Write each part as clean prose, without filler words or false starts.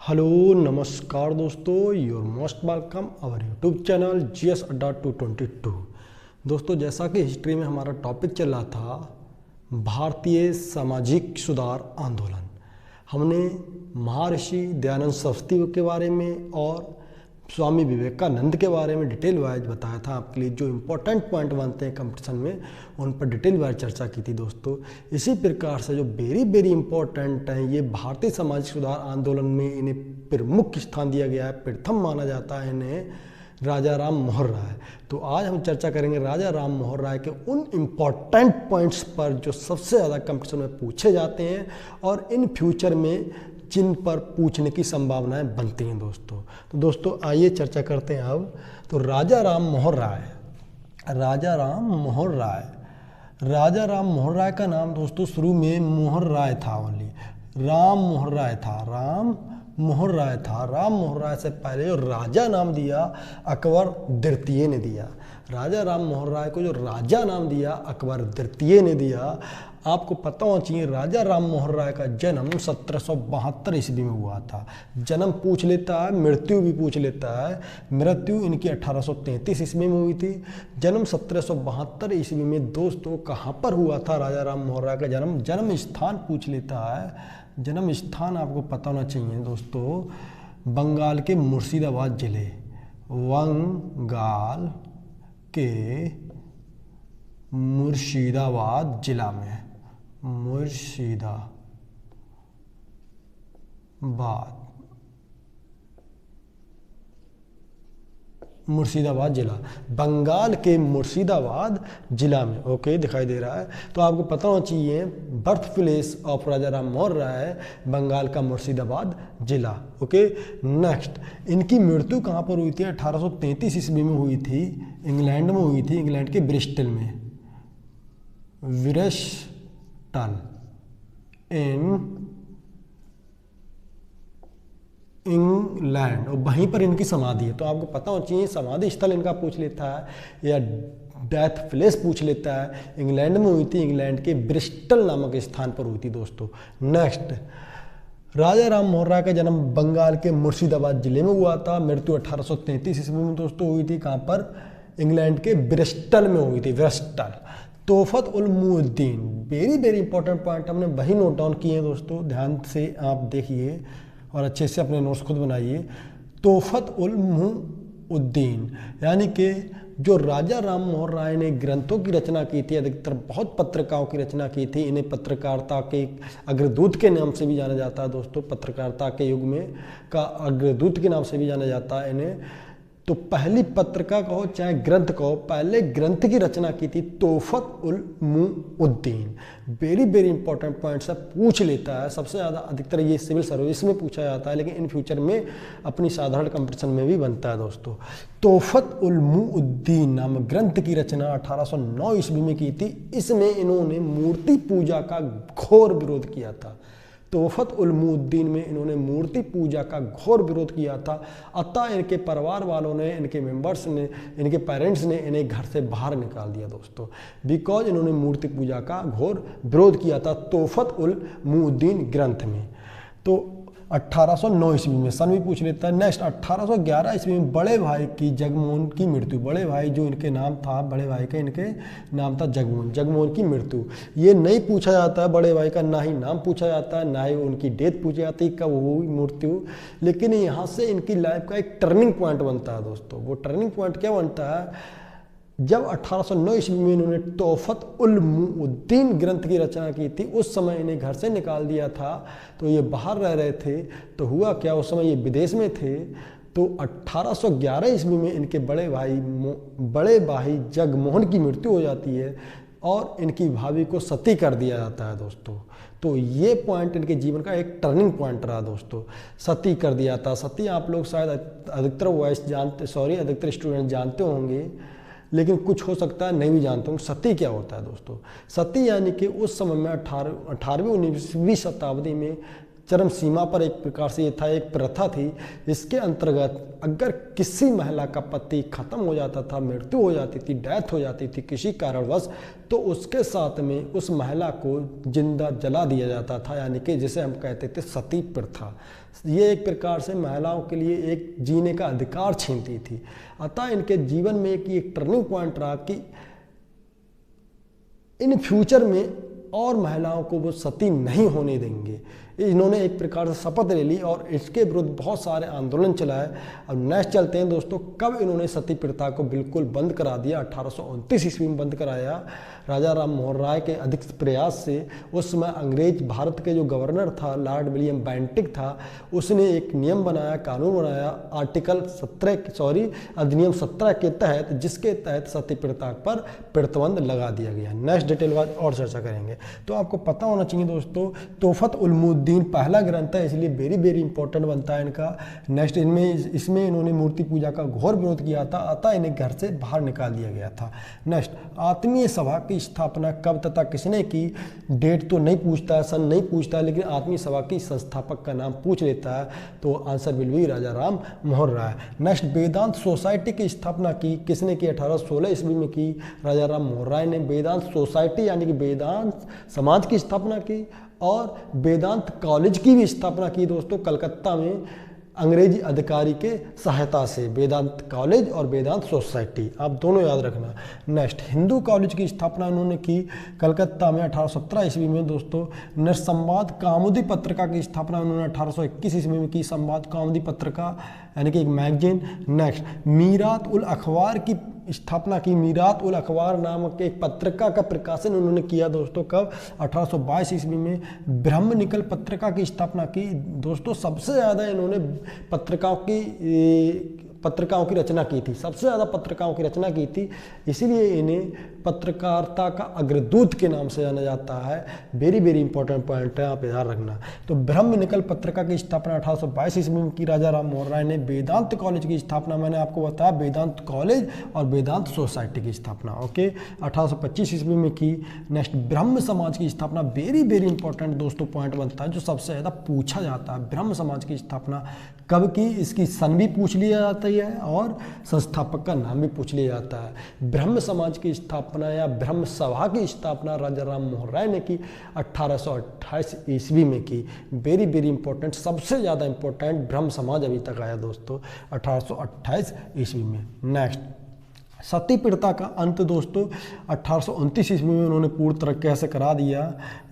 Hello नमस्कार दोस्तों, your most welcome our YouTube channel GS Adda 222। दोस्तों, जैसा कि हिस्ट्री में हमारा टॉपिक चल रहा था भारतीय सामाजिक सुधार आंदोलन, हमने महर्षि दयानंद सरस्वती के बारे में और स्वामी विवेकानंद के बारे में डिटेल वाइज बताया था। आपके लिए जो इम्पोर्टेंट पॉइंट बनते हैं कंपटीशन में उन पर डिटेल वाइज चर्चा की थी दोस्तों। इसी प्रकार से जो वेरी इम्पोर्टेंट हैं, ये भारतीय सामाजिक सुधार आंदोलन में इन्हें प्रमुख स्थान दिया गया है। प्रथम माना जाता है इन्हें राजा राम मोहन राय। तो आज हम चर्चा करेंगे राजा राम मोहन राय के उन इम्पॉर्टेंट पॉइंट्स पर जो सबसे ज़्यादा कंपटीशन में पूछे जाते हैं और इन फ्यूचर में जिन पर पूछने की संभावनाएं बनती हैं दोस्तों। तो दोस्तों आइए चर्चा करते हैं अब। तो राजा राम मोहन राय राजा राम मोहन राय का नाम दोस्तों शुरू में मोहन राय था, ओनली राम मोहन राय से पहले जो राजा नाम दिया अकबर द्वितीय ने दिया। राजा राम मोहन राय को जो राजा नाम दिया अकबर द्वितीय ने दिया। आपको पता होना चाहिए राजा राम मोहन राय का जन्म 1772 ईस्वी में हुआ था। जन्म पूछ लेता है, मृत्यु भी पूछ लेता है। मृत्यु इनकी 1833 ईस्वी में हुई थी। जन्म 1772 ईस्वी में दोस्तों कहाँ पर हुआ था राजा राम मोहन राय का जन्म? जन्म स्थान पूछ लेता है। जन्म स्थान आपको पता होना चाहिए दोस्तों, बंगाल के मुर्शिदाबाद जिले, बंगाल के मुर्शिदाबाद जिला में, मुर्शिदाबाद जिला, बंगाल के मुर्शिदाबाद जिला में। ओके, दिखाई दे रहा है। तो आपको पता होना चाहिए बर्थ प्लेस ऑफ राजा राम मोहन राय बंगाल का मुर्शिदाबाद जिला। ओके, नेक्स्ट, इनकी मृत्यु कहाँ पर हुई थी? 1833 ईस्वी में हुई थी, इंग्लैंड में हुई थी, इंग्लैंड के ब्रिस्टल में, इंग्लैंड, और वहीं पर इनकी समाधि है। तो आपको पता होना चाहिए समाधि स्थल इनका पूछ लेता है या डेथ प्लेस पूछ लेता है। इंग्लैंड में हुई थी, इंग्लैंड के ब्रिस्टल नामक स्थान पर हुई थी दोस्तों। नेक्स्ट, राजा राम मोहन राय का जन्म बंगाल के मुर्शिदाबाद जिले में हुआ था। मृत्यु 1833 ईस्वी में दोस्तों हुई थी। कहाँ पर? इंग्लैंड के ब्रिस्टल में हुई थी, ब्रिस्टल। तोहफत उल मुउद्दीन, वेरी इंपॉर्टेंट पॉइंट हमने वही नोट डाउन किए हैं दोस्तों, ध्यान से आप देखिए और अच्छे से अपने नोट्स खुद बनाइए। तोहफत उल मुउद्दीन यानी कि जो राजा राम मोहन राय ने ग्रंथों की रचना की थी, अधिकतर बहुत पत्रिकाओं की रचना की थी। इन्हें पत्रकारिता के अग्रदूत के नाम से भी जाना जाता है दोस्तों, पत्रकारिता के युग में का अग्रदूत के नाम से भी जाना जाता है इन्हें। तो पहली पत्रिका कहो चाहे ग्रंथ कहो, पहले ग्रंथ की रचना की थी तोहफत उल मुउद्दीन। वेरी इंपॉर्टेंट पॉइंट्स है, पूछ लेता है सबसे ज़्यादा। अधिकतर ये सिविल सर्विस में पूछा जाता है, लेकिन इन फ्यूचर में अपनी साधारण कंपटीशन में भी बनता है दोस्तों। तोहफत उल मुउद्दीन नामक ग्रंथ की रचना 1809 ईस्वी में की थी। इसमें इन्होंने मूर्ति पूजा का घोर विरोध किया था। तोहफत उल मुउद्दीन में इन्होंने मूर्ति पूजा का घोर विरोध किया था। अतः इनके परिवार वालों ने, इनके मेंबर्स ने, इनके पेरेंट्स ने इन्हें घर से बाहर निकाल दिया दोस्तों, बिकॉज इन्होंने मूर्ति पूजा का घोर विरोध किया था तोहफत उल मुउद्दीन ग्रंथ में। तो 1809 ईस्वी में सन भी पूछ लेता है। नेक्स्ट, 1811 ईस्वी में बड़े भाई की जगमोहन की मृत्यु। बड़े भाई जो इनके नाम था, बड़े भाई का इनके नाम था जगमोहन की मृत्यु। ये नहीं पूछा जाता है बड़े भाई का, ना ही नाम पूछा जाता है, ना ही उनकी डेथ पूछी जाती है कब हुई मृत्यु। लेकिन यहाँ से इनकी लाइफ का एक टर्निंग पॉइंट बनता है दोस्तों। वो टर्निंग पॉइंट क्या बनता है? जब 1809 ईस्वी में इन्होंने तोहफत उल मुउद्दीन ग्रंथ की रचना की थी, उस समय इन्हें घर से निकाल दिया था। तो ये बाहर रह रहे थे। तो हुआ क्या, उस समय ये विदेश में थे। तो 1811 ईस्वी में इनके बड़े भाई जगमोहन की मृत्यु हो जाती है और इनकी भाभी को सती कर दिया जाता है दोस्तों। तो ये पॉइंट इनके जीवन का एक टर्निंग पॉइंट रहा दोस्तों। सती कर दिया था। सती आप लोग शायद अधिकतर स्टूडेंट जानते होंगे, लेकिन कुछ हो सकता है नहीं भी जानते होंगे। सती क्या होता है दोस्तों? सती यानी कि उस समय में 18वीं 19वीं शताब्दी में चरम सीमा पर एक प्रकार से ये था, एक प्रथा थी। इसके अंतर्गत अगर किसी महिला का पति खत्म हो जाता था, मृत्यु हो जाती थी, डेथ हो जाती थी किसी कारणवश, तो उसके साथ में उस महिला को जिंदा जला दिया जाता था, यानी कि जिसे हम कहते थे सती प्रथा। ये एक प्रकार से महिलाओं के लिए एक जीने का अधिकार छीनती थी। अतः इनके जीवन में एक टर्निंग पॉइंट रहा कि इन फ्यूचर में और महिलाओं को वो सती नहीं होने देंगे। इन्होंने एक प्रकार से शपथ ले ली और इसके विरुद्ध बहुत सारे आंदोलन चलाए। अब नेक्स्ट चलते हैं दोस्तों, कब इन्होंने सती प्रथा को बिल्कुल बंद करा दिया। 1829 ईस्वी में बंद कराया राजा राम मोहन राय के अधिक प्रयास से। उस समय अंग्रेज भारत के जो गवर्नर था लॉर्ड विलियम बेंटिक था, उसने एक नियम बनाया, कानून बनाया अधिनियम 17 के तहत, जिसके तहत सती प्रथा पर प्रतिबंध लगा दिया गया। नेक्स्ट डिटेल बाद और चर्चा करेंगे। तो आपको पता होना चाहिए दोस्तों, तोहफत उलमुद्दीन पहला ग्रंथ है, इसलिए वेरी वेरी इंपॉर्टेंट बनता है इनका। नेक्स्ट इसमें इन्होंने मूर्ति पूजा का घोर विरोध किया था, अतः इन्हें घर से बाहर निकाल दिया गया था। नेक्स्ट, आत्मीय सभा की स्थापना कब तथा किसने की, डेट तो नहीं पूछता है, सन नहीं पूछता है, लेकिन आत्मीय सभा की संस्थापक का नाम पूछ लेता है, तो answer will be Raja Ram Mohan Roy. Next, Vedanta society की स्थापना की किसने की, 1816 ईस्वी में की राजा राम मोहन राय ने। वेदांत सोसाइटी यानी कि वेदांत समाज की स्थापना की और वेदांत कॉलेज की भी स्थापना की दोस्तों कलकत्ता में अंग्रेजी अधिकारी के सहायता से। वेदांत कॉलेज और वेदांत सोसाइटी आप दोनों याद रखना। नेक्स्ट, हिंदू कॉलेज की स्थापना उन्होंने की कलकत्ता में 1817 ईस्वी में दोस्तों। नेक्स्ट, संवाद कौमुदी पत्रिका की स्थापना उन्होंने 1821 ईस्वी में की। संवाद कौमुदी पत्रिका यानी कि एक मैगजीन। नेक्स्ट, मीरात उल अखबार की स्थापना की। मीरात उल अखबार नामक एक पत्रिका का प्रकाशन उन्होंने किया दोस्तों कब, 1822 ईस्वी में। ब्रह्म निकल पत्रिका की स्थापना की दोस्तों। सबसे ज़्यादा इन्होंने पत्रिकाओं की रचना की थी, सबसे ज़्यादा पत्रिकाओं की रचना की थी, इसीलिए इन्हें पत्रकारिता का अग्रदूत के नाम से जाना जाता है। वेरी वेरी इंपॉर्टेंट पॉइंट है, आप याद रखना। तो ब्रह्म निकल पत्रिका की स्थापना 1822 ईस्वी में की राजा राम मोहन राय ने। वेदांत कॉलेज की स्थापना मैंने आपको बताया, वेदांत कॉलेज और वेदांत सोसाइटी की स्थापना ओके 1825 ईस्वी में की। नेक्स्ट, ब्रह्म समाज की स्थापना, वेरी वेरी इंपॉर्टेंट दोस्तों पॉइंट बनता है जो सबसे ज़्यादा पूछा जाता है। ब्रह्म समाज की स्थापना कब की, इसकी सन भी पूछ लिया जाता है और संस्थापक का नाम भी पूछ लिया जाता है। ब्रह्म समाज की स्थापना या ब्रह्म सभा की स्थापना राजा राम मोहन राय ने की 1828 ईस्वी में की। वेरी वेरी इंपॉर्टेंट, सबसे ज़्यादा इंपॉर्टेंट ब्रह्म समाज अभी तक आया दोस्तों 1828 ईस्वी में। नेक्स्ट, सती प्रथा का अंत दोस्तों 1829 ईस्वी में उन्होंने पूर्ण तरीके से करा दिया,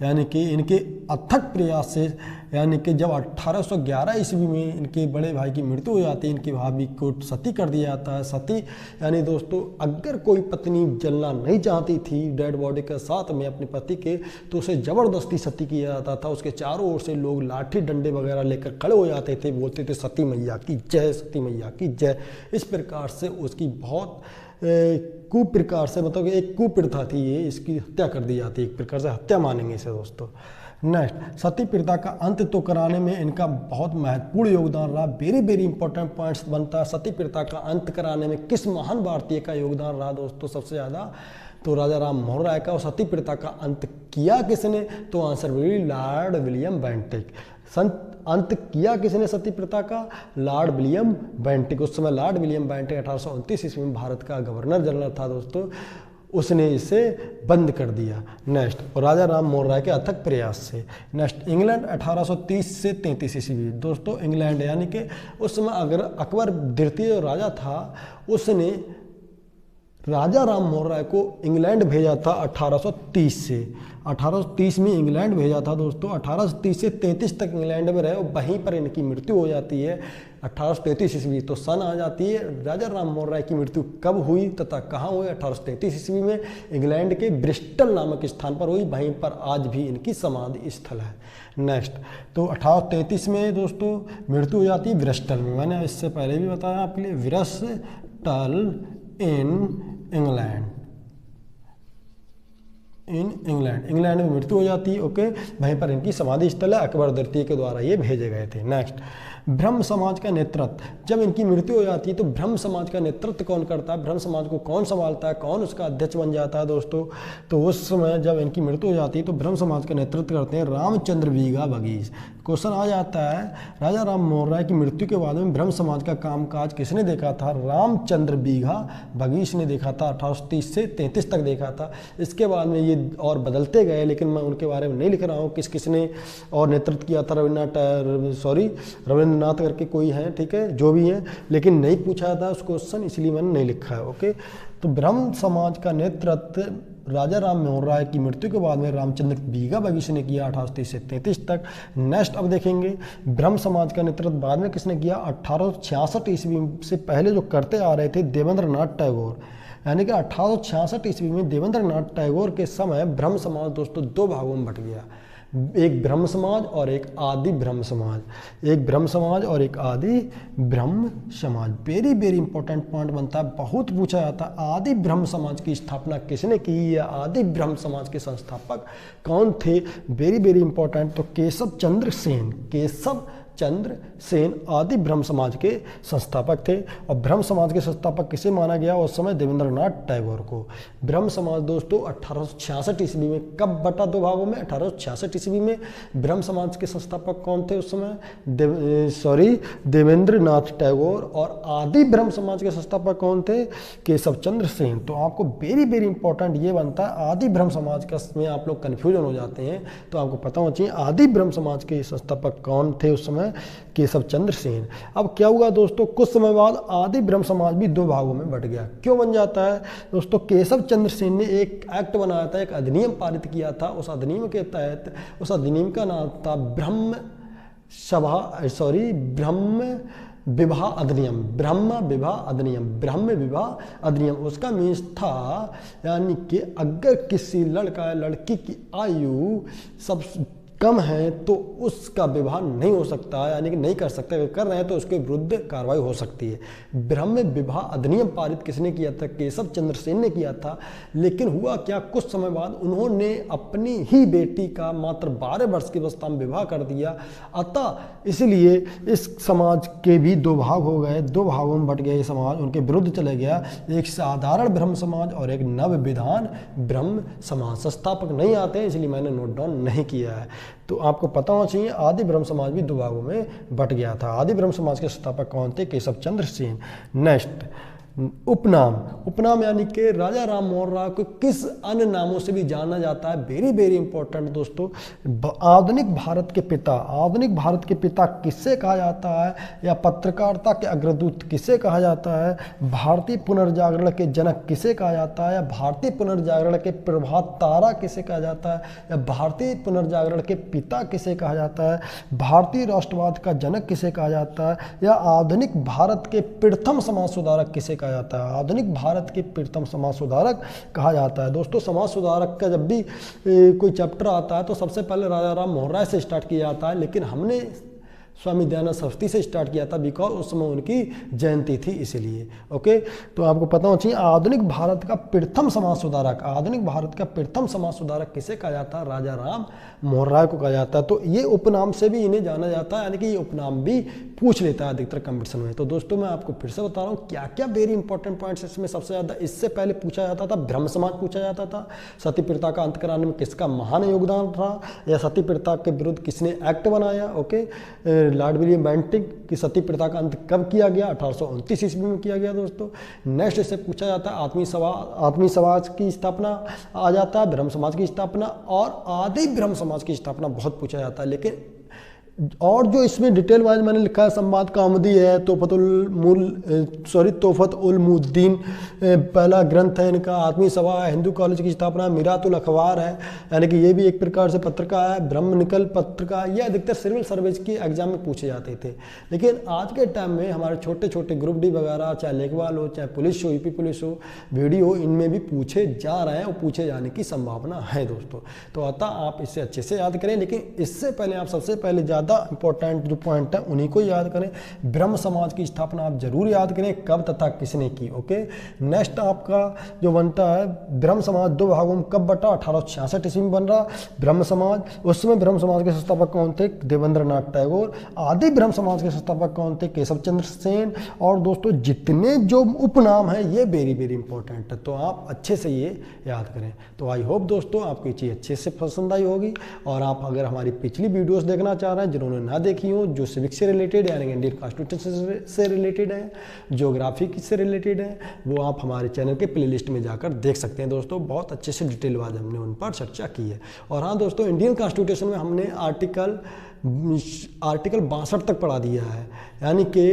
यानी कि इनके अथक प्रयास से, यानी कि जब 1811 ईस्वी में इनके बड़े भाई की मृत्यु हो जाती है, इनकी भाभी को सती कर दिया जाता है। सती यानी दोस्तों अगर कोई पत्नी जलना नहीं चाहती थी डेड बॉडी के साथ में अपने पति के, तो उसे ज़बरदस्ती सती किया जाता था। उसके चारों ओर से लोग लाठी डंडे वगैरह लेकर खड़े हो जाते थे, बोलते थे सती मैया की जय, सती मैया की जय। इस प्रकार से उसकी बहुत कुप्रकार से, मतलब एक कुप्रथा थी ये, इसकी हत्या कर दी जाती है, एक प्रकार से हत्या मानेंगे इसे दोस्तों। नेक्स्ट, सती प्रथा का अंत तो कराने में इनका बहुत महत्वपूर्ण योगदान रहा। वेरी वेरी इंपॉर्टेंट पॉइंट्स बनता है। सती प्रथा का अंत कराने में किस महान भारतीय का योगदान रहा दोस्तों सबसे ज़्यादा, तो राजा राम मोहन राय का। और सती प्रथा का अंत किया किसने, तो answer will Lord William Bentinck. अंत किया किसने सती प्रथा का, लॉर्ड विलियम बेंटिक। उस समय लॉर्ड विलियम बेंटिक 1829 ईस्वी में भारत का गवर्नर जनरल था दोस्तों, उसने इसे बंद कर दिया। नेक्स्ट, और राजा राम मोहन राय के अथक प्रयास से। नेक्स्ट, इंग्लैंड 1830 से 33 ईस्वी दोस्तों। इंग्लैंड यानी कि उस समय अगर अकबर द्वितीय राजा था, उसने राजा राम मोहन राय को इंग्लैंड भेजा था 1830 से। 1830 में इंग्लैंड भेजा था दोस्तों। 1830 से 33 तक इंग्लैंड में रहे और वहीं पर इनकी मृत्यु हो जाती है 1833 ईस्वी। तो सन आ जाती है, राजा राम मोहन राय की मृत्यु कब हुई तथा कहाँ हुई, 1833 ईस्वी में इंग्लैंड के ब्रिस्टल नामक स्थान पर हुई। वहीं पर आज भी इनकी समाधि स्थल है। नेक्स्ट, तो 1833 में दोस्तों मृत्यु हो जाती है ब्रिस्टल में। मैंने इससे पहले भी बताया आपके लिए, Bristol in England, in England, England में मृत्यु हो जाती है। ओके, वहीं पर इनकी समाधि स्थल है, अकबर द्वितीय के द्वारा ये भेजे गए थे। नेक्स्ट, ब्रह्म समाज का नेतृत्व, जब इनकी मृत्यु हो जाती है तो ब्रह्म समाज का नेतृत्व कौन करता है, ब्रह्म समाज को कौन संभालता है, कौन उसका अध्यक्ष बन जाता है दोस्तों। तो उस समय जब इनकी मृत्यु हो जाती है तो ब्रह्म समाज का नेतृत्व करते हैं रामचंद्र बीघा बघेल। क्वेश्चन आ जाता है, राजा राम मोहन राय की मृत्यु के बाद में ब्रह्म समाज का कामकाज किसने देखा था, रामचंद्र बीघा बघेल ने देखा था। 1830 से 33 तक देखा था। इसके बाद में ये और बदलते गए, लेकिन मैं उनके बारे में नहीं लिख रहा हूँ किस किसने और नेतृत्व किया था। रविन्द्रनाथ करके कोई है, ठीक है, जो भी है, लेकिन नहीं पूछा था उस क्वेश्चन, इसलिए मैंने नहीं लिखा है। ओके, तो ब्रह्म समाज का नेतृत्व राजा राम मोहन राय की मृत्यु के बाद में रामचंद्र बीघा बघेल ने किया 1830 से 33 तक। नेक्स्ट अब देखेंगे ब्रह्म समाज का नेतृत्व बाद में किसने किया, 1866 ईस्वी से पहले जो करते आ रहे थे देवेंद्रनाथ टैगोर। यानी कि 1866 ईस्वी में देवेंद्रनाथ टैगोर के समय ब्रह्म समाज दोस्तों दो भागों में बट गया, एक ब्रह्म समाज और एक आदि ब्रह्म समाज, एक ब्रह्म समाज और एक आदि ब्रह्म समाज। वेरी वेरी इंपॉर्टेंट पॉइंट बनता है, बहुत पूछा जाता है। आदि ब्रह्म समाज की स्थापना किसने की, या आदि ब्रह्म समाज के संस्थापक कौन थे, वेरी वेरी इंपॉर्टेंट। तो केशव चंद्र सेन, केशव चंद्र सेन आदि ब्रह्म समाज के संस्थापक थे। और ब्रह्म समाज के संस्थापक किसे माना गया उस समय, देवेंद्रनाथ टैगोर को। ब्रह्म समाज दोस्तों 1866 ईस्वी में कब बटा दो भागों में, 1866 ईस्वी में। ब्रह्म समाज के संस्थापक कौन थे उस समय, देवेंद्रनाथ टैगोर। और आदि ब्रह्म समाज के संस्थापक कौन थे, केशव चंद्र सेन। तो आपको वेरी वेरी इंपॉर्टेंट ये बनता है, आदि ब्रह्म समाज का में आप लोग कन्फ्यूजन हो जाते हैं, तो आपको पता होना चाहिए आदि ब्रह्म समाज के संस्थापक कौन थे उस समय, केशव चंद्र सेन। अब क्या हुआ दोस्तों, कुछ समय बाद आदि ब्रह्म समाज भी दो भागों में बट गया। क्यों बन जाता है दोस्तों, केशव चंद्र सेन ने एक एक्ट बनाया था, एक अधिनियम पारित किया था। उस अधिनियम के तहत, उस अधिनियम का नाम था ब्रह्म विवाह अधिनियम, ब्रह्म विवाह अधिनियम, ब्रह्म विवाह अधिनियम। उसका मीन्स था यानी कि अगर किसी लड़का या लड़की की आयु सब कम है तो उसका विवाह नहीं हो सकता, यानी कि नहीं कर सकता। अगर कर रहे हैं तो उसके विरुद्ध कार्रवाई हो सकती है। ब्रह्म विवाह अधिनियम पारित किसने किया था, केशव चंद्र सेन ने किया था। लेकिन हुआ क्या, कुछ समय बाद उन्होंने अपनी ही बेटी का मात्र 12 वर्ष की अवस्था में विवाह कर दिया। अतः इसलिए इस समाज के भी दो भाग हो गए, दो भागों में बट गए ये समाज, उनके विरुद्ध चले गया। एक साधारण ब्रह्म समाज और एक नव विधान ब्रह्म समाज। संस्थापक नहीं आते हैं इसलिए मैंने नोट डाउन नहीं किया है। तो आपको पता होना चाहिए आदि ब्रह्म समाज भी दो भागों में बट गया था। आदि ब्रह्म समाज के संस्थापक कौन थे, केशव चंद्र सेन। नेक्स्ट, उपनाम। उपनाम यानी कि राजा राम मोहन राय को किस अन्य नामों से भी जाना जाता है, वेरी वेरी इंपॉर्टेंट दोस्तों। आधुनिक भारत के पिता, आधुनिक भारत के पिता किससे कहा जाता है, या पत्रकारिता के अग्रदूत किसे कहा जाता है, भारतीय पुनर्जागरण के जनक किसे कहा जाता है, या भारतीय पुनर्जागरण के प्रभात तारा किसे कहा जाता है, या भारतीय पुनर्जागरण के पिता किसे कहा जाता है, भारतीय राष्ट्रवाद का जनक किसे कहा जाता है, या आधुनिक भारत के प्रथम समाज सुधारक किसे कहा जाता है। आधुनिक भारत के प्रथम समाज सुधारक कहा जाता है। दोस्तों समाज सुधारक का जब भी कोई चैप्टर आता है तो सबसे पहले राजा राम मोहन राय से स्टार्ट किया जाता है, लेकिन हमने स्वामी दयानंद सरस्वती से स्टार्ट किया था बिकॉज उस समय उनकी जयंती थी इसीलिए। ओके, तो आपको पता होना चाहिए आधुनिक भारत का प्रथम समाज सुधारक, आधुनिक भारत का प्रथम समाज सुधारक किसे कहा जाता है, राजा राम मोहन राय को कहा जाता है। तो ये उपनाम से भी इन्हें जाना जाता है, यानी कि ये उपनाम भी पूछ लेता है अधिकतर कंपटीशन में। तो दोस्तों मैं आपको फिर से बता रहा हूँ क्या क्या वेरी इंपॉर्टेंट पॉइंट्स इसमें। सबसे ज़्यादा इससे पहले पूछा जाता था ब्रह्म समाज पूछा जाता था, सती प्रथा का अंत कराने में किसका महान योगदान था, या सती प्रथा के विरुद्ध किसने एक्ट बनाया। ओके, लॉर्ड विलियम बेंटिक की सती प्रथा का अंत कब किया गया, 1829 ईस्वी में किया गया दोस्तों। नेक्स्ट इससे पूछा जाता है आत्मीय समाज की स्थापना आ जाता है, ब्रह्म समाज की स्थापना और आदि ब्रह्म समाज की स्थापना बहुत पूछा जाता है। लेकिन और जो इसमें डिटेल वाइज मैंने लिखा है, संवाद कामदी है, तोहफत उल मुद्दीन पहला ग्रंथ है इनका, आत्मीय सभा है, हिंदू कॉलेज की स्थापना, मिरातुल अखबार है, यानी कि ये भी एक प्रकार से पत्रिका है, ब्रह्म निकल पत्रिका, ये अधिकतर सिविल सर्विस की एग्जाम में पूछे जाते थे। लेकिन आज के टाइम में हमारे छोटे छोटे ग्रुप डी वगैरह, चाहे लेखवाल हो, चाहे पुलिस हो, यूपी पुलिस हो, वीडियो हो, इनमें भी पूछे जा रहे हैं और पूछे जाने की संभावना है दोस्तों। तो अतः आप इसे अच्छे से याद करें, लेकिन इससे पहले आप सबसे पहले ज़्यादा ज़्यादा इंपॉर्टेंट जो पॉइंट है उन्हीं को याद करें। ब्रह्म समाज की स्थापना आप जरूर याद करें, कब तथा किसने की। ओके, नेक्स्ट आपका जो बनता है ब्रह्म समाज 2 भागों में कब बटा, 1866 ईस्वी में बन रहा ब्रह्म समाज। उस समय ब्रह्म समाज के संस्थापक कौन थे, देवेंद्रनाथ टैगोर। आदि ब्रह्म समाज के संस्थापक कौन थे, केशव चंद्र सेन। और दोस्तों जितने जो उपनाम है ये वेरी वेरी इंपॉर्टेंट है, तो आप अच्छे से ये याद करें। तो आई होप दोस्तों आपको ये चीज़ अच्छे से पसंद आई होगी। और आप अगर हमारी पिछली वीडियोस देखना चाह रहे हैं जिन्होंने ना देखी हो, जो सिविक्स से रिलेटेड यानी इंडियन कॉन्स्टिट्यूशन से रिलेटेड है, ज्योग्राफी से रिलेटेड है, वो आप हमारे चैनल के प्लेलिस्ट में जाकर देख सकते हैं दोस्तों। बहुत अच्छे से डिटेल वाइज हमने उन पर चर्चा की है। और हाँ दोस्तों, इंडियन कॉन्स्टिट्यूशन में हमने आर्टिकल 62 तक पढ़ा दिया है, यानी कि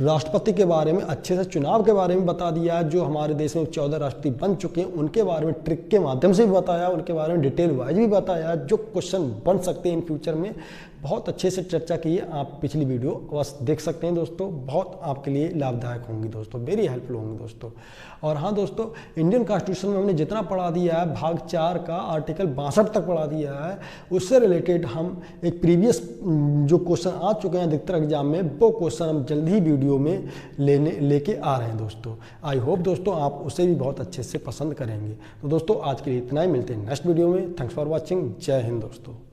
राष्ट्रपति के बारे में अच्छे से, चुनाव के बारे में बता दिया, जो हमारे देश में 14 राष्ट्रपति बन चुके हैं उनके बारे में ट्रिक के माध्यम से भी बताया, उनके बारे में डिटेल वाइज भी बताया, जो क्वेश्चन बन सकते हैं इन फ्यूचर में, बहुत अच्छे से चर्चा की है। आप पिछली वीडियो बस देख सकते हैं दोस्तों, बहुत आपके लिए लाभदायक होंगी दोस्तों, वेरी हेल्पफुल होंगी दोस्तों। और हाँ दोस्तों, इंडियन कॉन्स्टिट्यूशन में हमने जितना पढ़ा दिया है, भाग 4 का आर्टिकल 62 तक पढ़ा दिया है, उससे रिलेटेड हम एक प्रीवियस जो क्वेश्चन आ चुके हैं अधिकतर एग्जाम में, वो क्वेश्चन हम जल्द ही वीडियो में लेके आ रहे हैं दोस्तों। आई होप दोस्तों आप उसे भी बहुत अच्छे से पसंद करेंगे। तो दोस्तों आज के लिए इतना ही, मिलते हैं नेक्स्ट वीडियो में। थैंक्स फॉर वॉचिंग, जय हिंद दोस्तों।